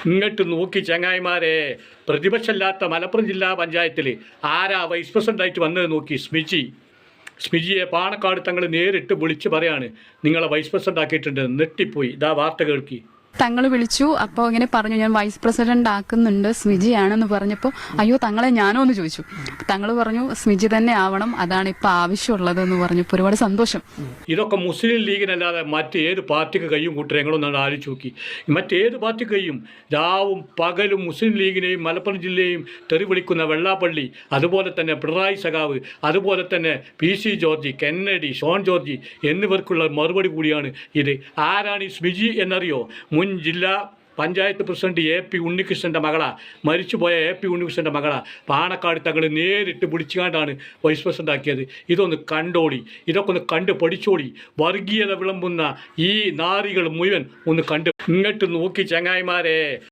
ഇങ്ങോട്ട് നോക്കി ചങ്ങായിമാരെ, പ്രതിപക്ഷമില്ലാത്ത മലപ്പുറം ജില്ലാ പഞ്ചായത്തിൽ ആരാ വൈസ് പ്രസിഡൻ്റായിട്ട് വന്നത് നോക്കി. സ്മിജിയെ പാണക്കാട് തങ്ങൾ നേരിട്ട് വിളിച്ച് പറയാണ് നിങ്ങളെ വൈസ് പ്രസിഡൻ്റ് ആക്കിയിട്ടുണ്ട്. നെട്ടിപ്പോയി. ഇതാ വാർത്ത കേൾക്കി. തങ്ങൾ വിളിച്ചു. അപ്പോൾ ഇങ്ങനെ പറഞ്ഞു, ഞാൻ വൈസ് പ്രസിഡന്റ് ആക്കുന്നുണ്ട്, സ്മിജിയാണെന്ന് പറഞ്ഞപ്പോൾ അയ്യോ തങ്ങളെ ഞാനോ എന്ന് ചോദിച്ചു. തങ്ങൾ പറഞ്ഞു സ്മിജി തന്നെ ആവണം, അതാണ് ഇപ്പം ആവശ്യമുള്ളതെന്ന് പറഞ്ഞപ്പോൾ ഒരുപാട് സന്തോഷം. ഇതൊക്കെ മുസ്ലിം ലീഗിനല്ലാതെ മറ്റേത് പാർട്ടിക്ക് കഴിയും കൂട്ടരെ? ഞങ്ങളൊന്നാണ് ആലോചിച്ച് നോക്കി. മറ്റേത് പാർട്ടിക്ക് കഴിയും? രാവും പകലും മുസ്ലിം ലീഗിനെയും മലപ്പുറം ജില്ലയും തെറി വിളിക്കുന്ന വെള്ളാപ്പള്ളി, അതുപോലെ തന്നെ പിണറായി സഖാവ്, അതുപോലെ തന്നെ PC ജോർജ്, കെന്നഡി, ഷോൺ ജോർജ് എന്നിവർക്കുള്ള മറുപടി കൂടിയാണ് ഇത്. ആരാണ് ഈ സ്മിജി എന്നറിയോ? മുൻ ജില്ലാ പഞ്ചായത്ത് പ്രസിഡന്റ് AP ഉണ്ണികൃഷ്ണൻ്റെ മകളാ, മരിച്ചുപോയ AP ഉണ്ണികൃഷ്ണൻ്റെ മകളാ. പാണക്കാട് തങ്ങൾ നേരിട്ട് പിടിച്ചുകൊണ്ടാണ് വൈസ് പ്രസിഡന്റ് ആക്കിയത്. ഇതൊന്ന് കണ്ടോടി, ഇതൊക്കെ ഒന്ന് കണ്ട് പഠിച്ചോടി. വർഗീയത വിളമ്പുന്ന ഈ നാറികൾ മുഴുവൻ ഒന്ന് കണ്ട് ഇങ്ങോട്ട് നോക്കി ചങ്ങായിമാരെ.